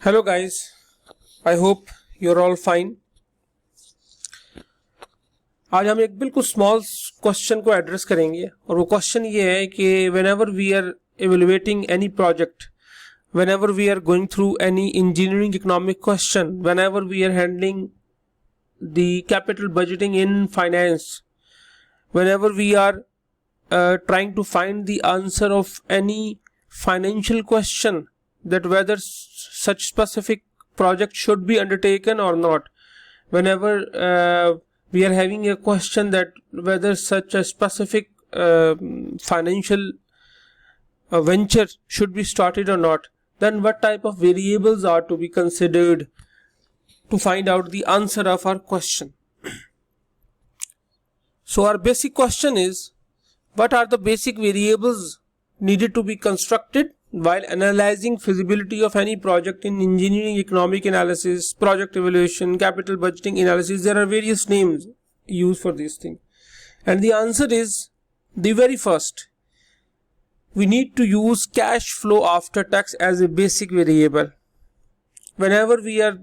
Hello guys, I hope you're all fine। आज हम एक बिल्कुल स्मॉल क्वेश्चन को एड्रेस करेंगे और वो क्वेश्चन ये है कि whenever we are evaluating any project, whenever we are going through any engineering economic question, whenever we are handling the capital budgeting in finance, whenever we are trying to find the answer of any financial question, that whether such specific project should be undertaken or not, whenever we are having a question that whether such a specific financial venture should be started or not, then what type of variables are to be considered to find out the answer of our question. So our basic question is, what are the basic variables needed to be constructed while analyzing feasibility of any project in engineering economic analysis, project evaluation, capital budgeting analysis? There are various names used for this thing, and the answer is the very first. We need to use cash flow after tax as a basic variable. Whenever we are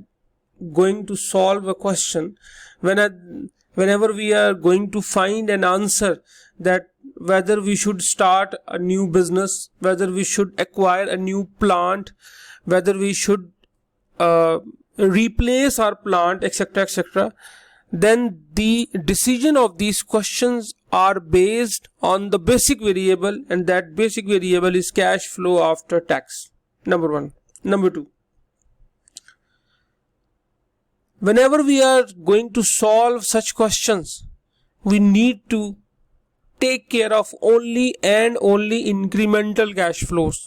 going to solve a question, whenever we are going to find an answer that whether we should start a new business, whether we should acquire a new plant, whether we should replace our plant, etc., etc., then the decision of these questions are based on the basic variable, and that basic variable is cash flow after tax. Number one. Number two, whenever we are going to solve such questions, we need to take care of only and only incremental cash flows.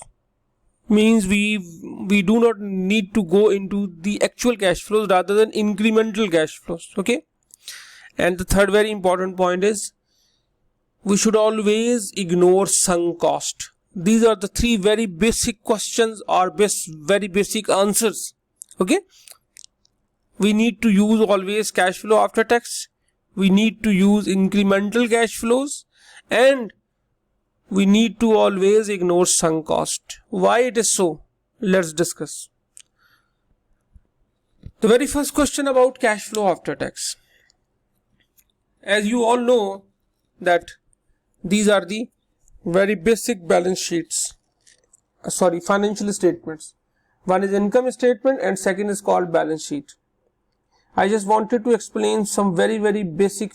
Means we do not need to go into the actual cash flows rather than incremental cash flows. Okay. And the third very important point is, we should always ignore sunk cost. These are the three very basic questions or very basic answers. Okay. We need to use always cash flow after tax. We need to use incremental cash flows, and we need to always ignore sunk cost. Why it is so? Let's discuss. The very first question about cash flow after tax. As you all know that these are the very basic balance sheets, financial statements. One is income statement and second is called balance sheet. I just wanted to explain some very basic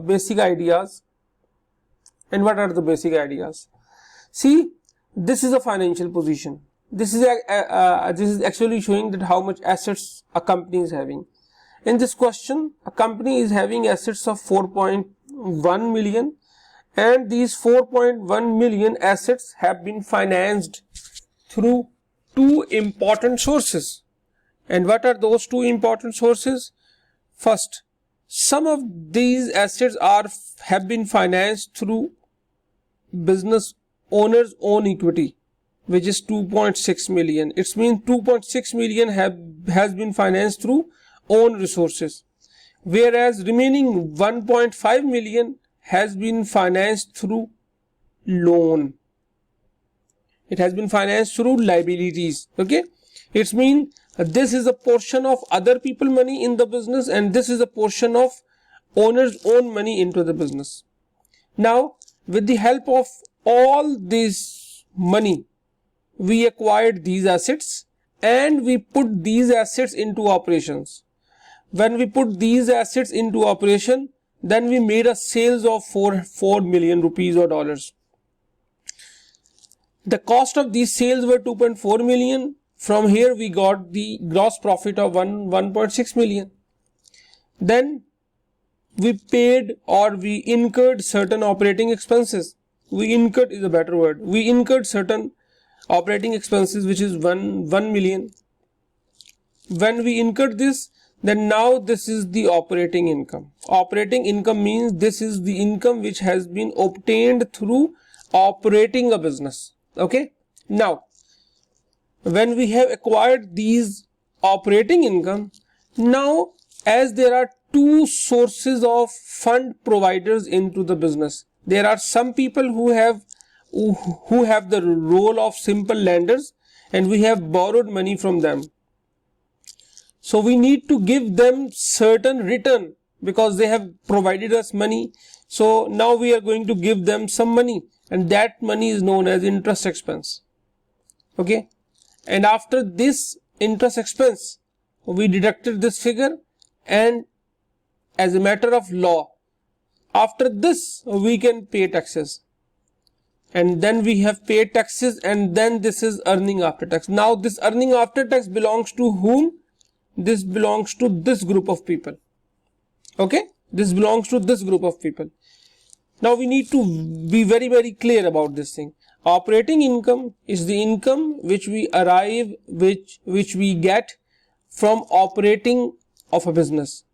basic ideas. And what are the basic ideas? See, this is a financial position. This is actually showing that how much assets a company is having. In this question, a company is having assets of 4.1 million, and these 4.1 million assets have been financed through two important sources. And what are those two important sources? First, some of these assets have been financed through business owner's own equity, which is 2.6 million. It means 2.6 million has been financed through own resources, whereas remaining 1.5 million has been financed through loan. It has been financed through liabilities. Okay, it means this is a portion of other people money in the business, and this is a portion of owner's own money into the business. Now, with the help of all this money, we acquired these assets and we put these assets into operations. When we put these assets into operation, then we made a sales of 4 million rupees or dollars. The cost of these sales were 2.4 million. From here we got the gross profit of 1.6 million. Then we paid or we incurred certain operating expenses. We incurred is a better word. We incurred certain operating expenses, which is 1 million. When we incurred this, then now this is the operating income. Operating income means this is the income which has been obtained through operating a business. Okay. Now, when we have acquired these operating income, now as there are two sources of fund providers into the business, there are some people who have the role of simple lenders, and we have borrowed money from them. So we need to give them certain return because they have provided us money. So now we are going to give them some money, and that money is known as interest expense. Okay, and after this interest expense, we deducted this figure, and as a matter of law, after this we can pay taxes, and then we have paid taxes, and then this is earning after tax. Now this earning after tax belongs to whom? This belongs to this group of people. Okay, this belongs to this group of people. Now we need to be very clear about this thing. Operating income is the income which we which we get from operating of a business,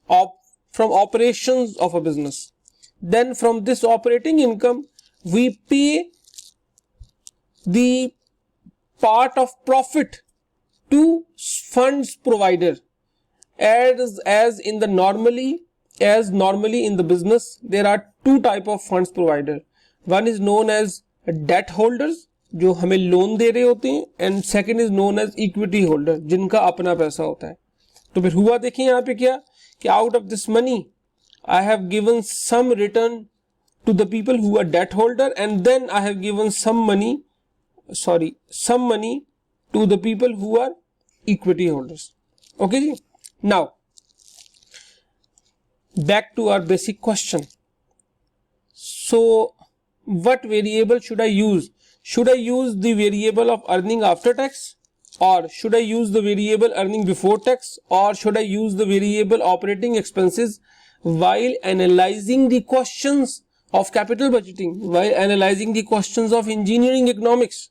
from operations of a business. Then from this operating income we pay the part of profit to funds provider. As normally in the business, there are two type of funds provider. One is known as debt holders, जो हमें loan दे रहे होते हैं, and second is known as equity holder, जिनका अपना पैसा होता है. तो फिर हुआ देखिए यहाँ पे क्या कि out of this money I have given some return to the people who are debt holder, and then I have given some money to the people who are equity holders. Okay ji? Now back to our basic question. So what variable should I use? Should I use the variable of earning after tax, or should I use the variable earning before tax, or should I use the variable operating expenses while analyzing the questions of capital budgeting, while analyzing the questions of engineering economics?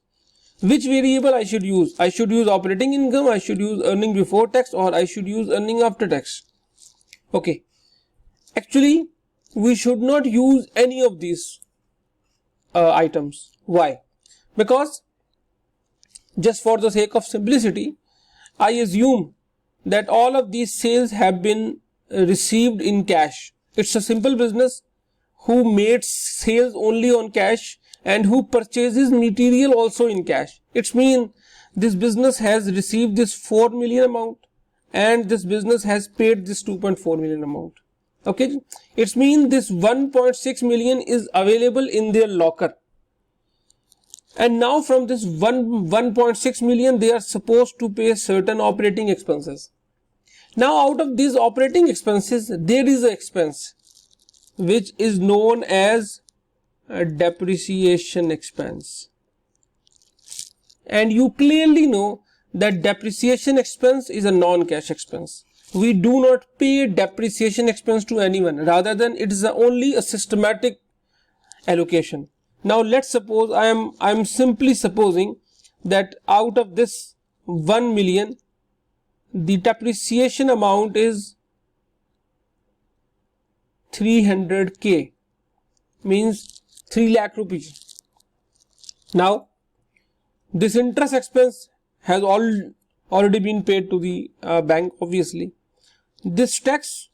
Which variable I should use? I should use operating income, I should use earning before tax, or I should use earning after tax? Okay, actually we should not use any of these items. Why? Because just for the sake of simplicity, I assume that all of these sales have been received in cash. It's a simple business who makes sales only on cash and who purchases material also in cash. It means this business has received this 4 million amount, and this business has paid this 2.4 million amount. Okay, it means this 1.6 million is available in their locker, and now from this 1.6 million they are supposed to pay certain operating expenses. Now out of these operating expenses there is an expense which is known as a depreciation expense, and you clearly know that depreciation expense is a non-cash expense. We do not pay depreciation expense to anyone, rather than it is only a systematic allocation. Now let's suppose I am simply supposing that out of this 1 million the depreciation amount is 300k, means 3 lakh rupees. Now this interest expense has already been paid to the bank. Obviously this tax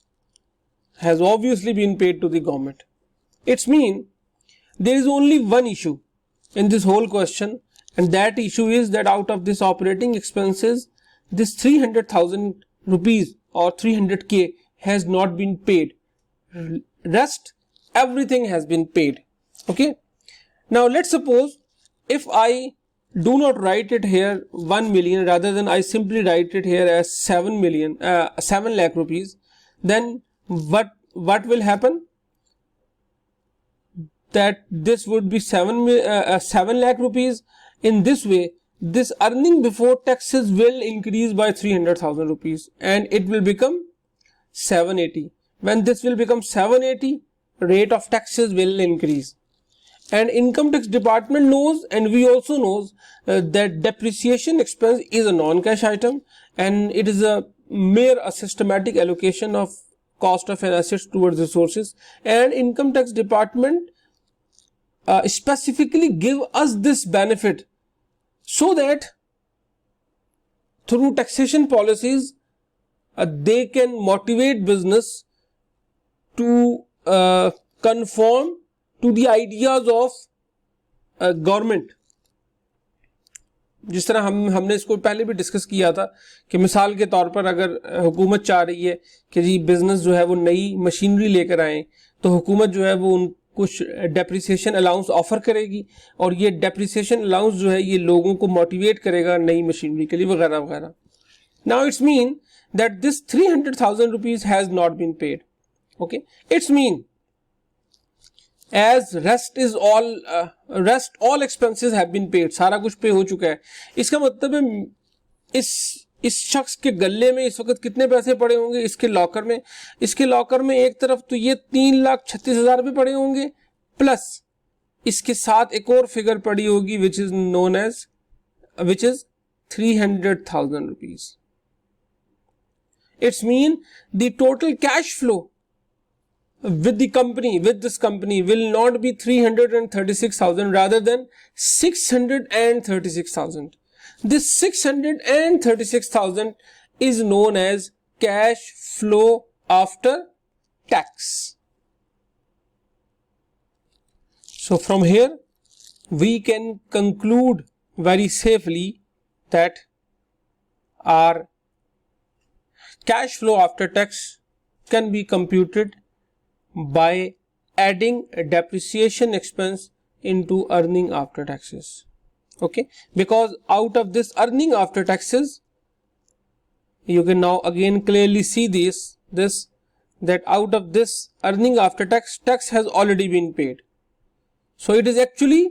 has obviously been paid to the government. It's mean there is only one issue in this whole question, and that issue is that out of this operating expenses this 300,000 rupees or 300k has not been paid. Rest everything has been paid. Okay, now let's suppose if I do not write it here 1 million, rather than I simply write it here as 7 lakh rupees, then what will happen? That this would be 7 lakh rupees. In this way this earning before taxes will increase by 300,000 rupees and it will become 780. When this will become 780, rate of taxes will increase. And income tax department knows, and we also knows that depreciation expense is a non-cash item, and it is a systematic allocation of cost of an asset towards resources. And income tax department specifically give us this benefit so that through taxation policies they can motivate business to conform to the ideas of government. जिस तरह हमने इसको पहले भी discuss किया था कि मिसाल के तौर पर अगर हुकूमत चाह रही है कि जी बिजनेस जो है वो नई मशीनरी लेकर आए, तो हुकूमत जो है वो कुछ डेप्रिसिएशन अलाउंस ऑफर करेगी और ये डेप्रिसिएशन अलाउंस जो है ये लोगों को मोटिवेट करेगा नई मशीनरी के लिए वगैरह वगैरह. Now it's mean that this 300,000 rupees has not been paid. Okay, it's mean as rest all expenses have been paid, सारा कुछ पे हो चुका है. इसका मतलब है इस शख्स के गले में इस वक्त कितने पैसे पड़े होंगे इसके लॉकर में. इसके लॉकर में एक तरफ तो ये 3,36,000 रुपये पड़े होंगे, प्लस इसके साथ एक और फिगर पड़ी होगी which is 300,000 rupees. It's mean the total cash flow with this company will not be 336,000 rather than 636,000. This 636,000 is known as cash flow after tax. So from here we can conclude very safely that our cash flow after tax can be computed by adding a depreciation expense into earning after taxes. Okay, because out of this earning after taxes, you can now again clearly see that out of this earning after tax has already been paid. So it is actually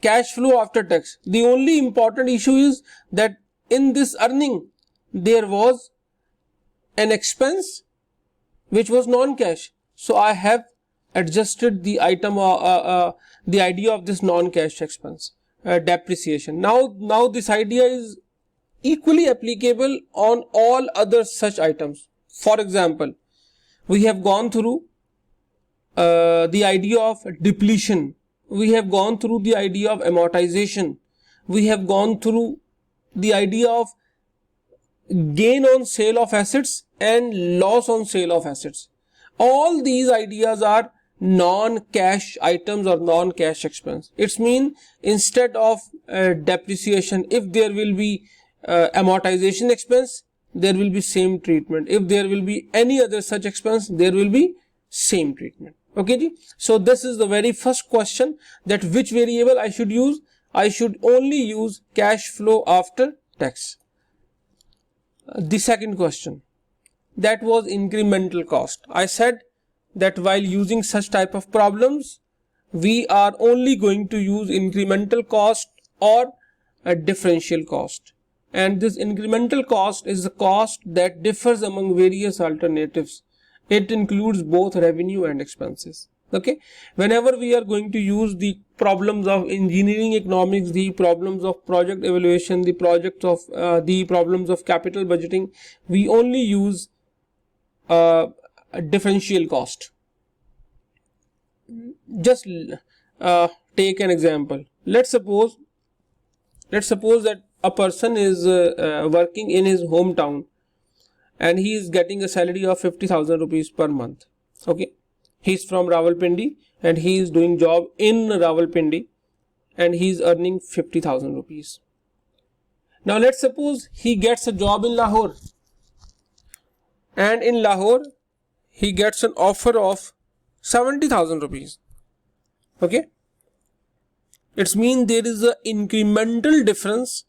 cash flow after tax. The only important issue is that in this earning there was an expense which was non-cash. So I have adjusted the item, the idea of this non-cash expense, depreciation. Now this idea is equally applicable on all other such items. For example, we have gone through the idea of depletion. We have gone through the idea of amortization. We have gone through the idea of gain on sale of assets and loss on sale of assets. All these ideas are non-cash items or non-cash expense. It's mean instead of depreciation, if there will be amortization expense, there will be same treatment. If there will be any other such expense, there will be same treatment. Okay ji? So this is the very first question, that which variable I should use. I should only use cash flow after tax. The second question, that was incremental cost. I said that while using such type of problems, we are only going to use incremental cost or a differential cost. And this incremental cost is the cost that differs among various alternatives. It includes both revenue and expenses. Okay, whenever we are going to use the problems of engineering economics, the problems of project evaluation, the problems of capital budgeting, we only use a differential cost. Just take an example. Let's suppose that a person is working in his hometown and he is getting a salary of 50,000 rupees per month. Okay, he's from Rawalpindi and he is doing job in Rawalpindi and he is earning 50,000 rupees. Now let's suppose he gets a job in Lahore, and in Lahore he gets an offer of 70,000 rupees. Okay, it's mean there is a incremental difference,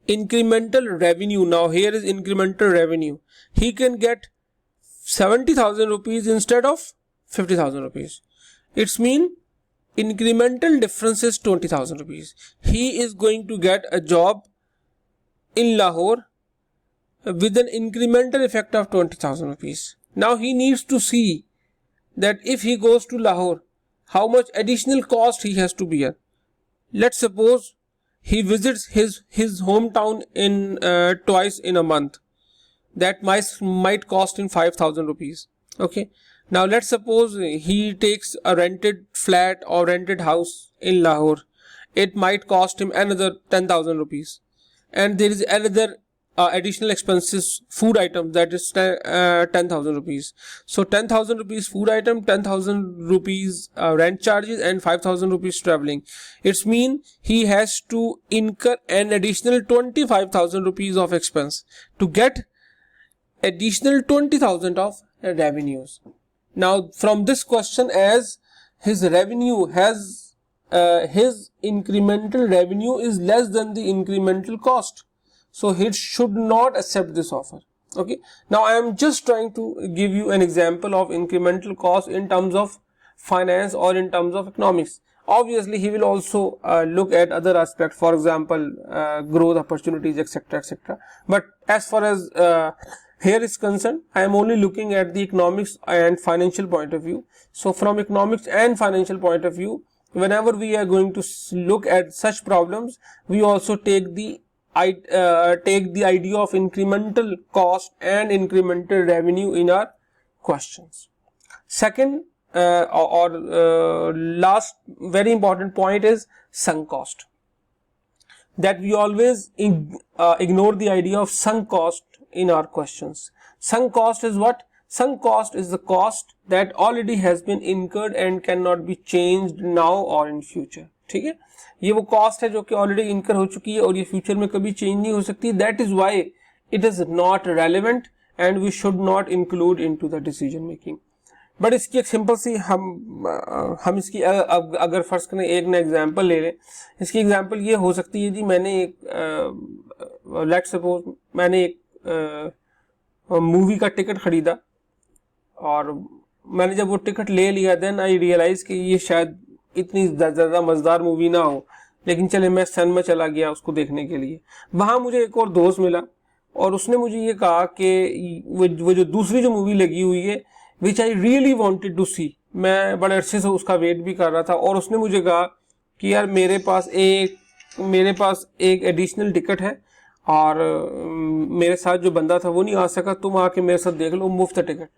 incremental revenue. Now here is incremental revenue. He can get 70,000 rupees instead of 50,000 rupees. It's mean incremental difference is 20,000 rupees. He is going to get a job in Lahore with an incremental effect of 20,000 rupees. Now he needs to see that if he goes to Lahore, how much additional cost he has to bear. Let's suppose he visits his hometown in twice in a month. That might cost him 5,000 rupees. Okay. Now let's suppose he takes a rented flat or rented house in Lahore. It might cost him another 10,000 rupees. And there is another additional expenses food item, that is 10,000 rupees. So 10,000 rupees food item, 10,000 rupees rent charges, and 5,000 rupees traveling. It's mean he has to incur an additional 25,000 rupees of expense to get additional 20,000 of revenues. Now from this question, as his revenue has his incremental revenue is less than the incremental cost, so he should not accept this offer. Okay, now I am just trying to give you an example of incremental cost in terms of finance or in terms of economics. Obviously he will also look at other aspects, for example growth opportunities, etc, etc. But as far as here is concerned, I am only looking at the economics and financial point of view. So from economics and financial point of view, whenever we are going to look at such problems, we also take the idea of incremental cost and incremental revenue in our questions. Second last very important point is sunk cost, that we always ignore the idea of sunk cost in our questions. Sunk cost is what? Sunk cost is the cost that already has been incurred and cannot be changed now or in future. ठीक है, ये वो cost है जो कि already इनकर हो चुकी है और ये फ्यूचर में कभी चेंज नहीं हो सकती. That is why it is not relevant and we should not include into the decision making. But इसकी एक सिंपल सी हम इसकी अगर फर्स्ट करें एक ना एग्जांपल ले लें. इसकी एग्जांपल ये हो सकती है जी, मैंने एक लेट्स सपोज मैंने एक मूवी का टिकट खरीदा और मैंने जब वो टिकट ले लिया, देन आई रियलाइज कि ये शायद इतनी ज़्यादा मज़ेदार मूवी ना हो, लेकिन चले मैं सिनेमा चला गया उसको देखने के लिए. वहाँ मुझे एक और दोस्त मिला और उसने मुझे ये कहा कि वो जो दूसरी जो मूवी लगी हुई है विच आई रियली वांटेड टू सी, मैं बड़े अरसे से उसका वेट भी कर रहा था, और उसने मुझे कहा कि यार मेरे पास एक एडिशनल टिकट है और मेरे साथ जो बंदा था वो नहीं आ सका, तुम आके मेरे साथ देख लो, मुफ्त ticket.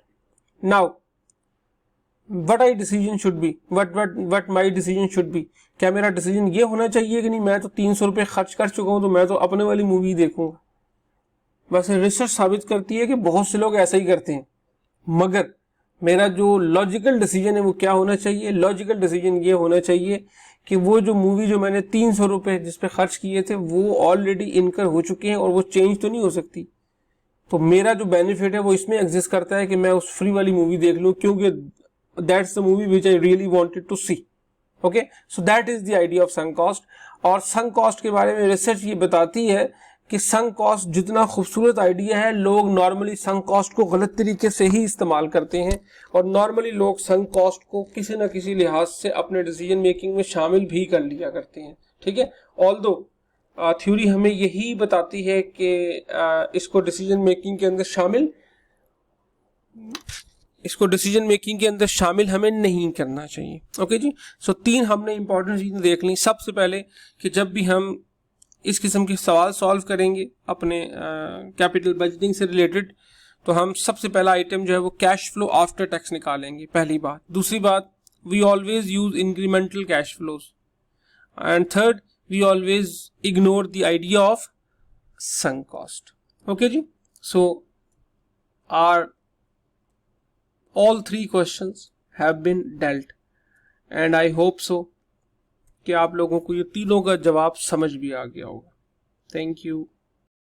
Now what my decision should be, what my decision should be, क्या मेरा डिसीजन ये होना चाहिए कि नहीं मैं तो 300 रुपये खर्च कर चुका हूँ तो मैं तो अपने वाली मूवी देखूंगा. वैसे रिसर्च साबित करती है कि बहुत से लोग ऐसा ही करते हैं, मगर मेरा जो लॉजिकल डिसीजन है वो क्या होना चाहिए? लॉजिकल डिसीजन ये होना चाहिए कि वो जो मूवी जो मैंने 300 रुपये जिस पे खर्च किए थे वो ऑलरेडी इनकर हो चुके हैं और वो चेंज तो नहीं हो सकती. तो मेरा जो बेनिफिट है वो इसमें एग्जिस्ट करता है कि मैं उस फ्री वाली मूवी देख लूँ, क्योंकि that's the movie which I really wanted to see. Okay, so that is the idea of sunk cost. और sunk cost के बारे में रिसर्च ये बताती है कि sunk cost जितना खूबसूरत आइडिया है, लोग नॉर्मली sunk cost को गलत तरीके से ही इस्तेमाल करते हैं और नॉर्मली लोग sunk cost को किसी न किसी लिहाज से अपने डिसीजन मेकिंग में शामिल भी कर लिया करते हैं. ठीक है, ऑल्दो थ्योरी हमें यही बताती है कि इसको डिसीजन मेकिंग के अंदर शामिल हमें नहीं करना चाहिए. ओके जी, सो 3 हमने इंपॉर्टेंट चीजें देख ली. सबसे पहले कि जब भी हम इस किस्म के सवाल सॉल्व करेंगे अपने कैपिटल बजटिंग से रिलेटेड, तो हम सबसे पहला आइटम जो है वो कैश फ्लो आफ्टर टैक्स निकालेंगे, पहली बात. दूसरी बात, we always use incremental cash flows. And third, we always ignore the idea of sunk cost. Okay जी, so are all 3 questions have been dealt and I hope so कि आप लोगों को ये तीनों का जवाब समझ भी आ गया होगा. Thank you.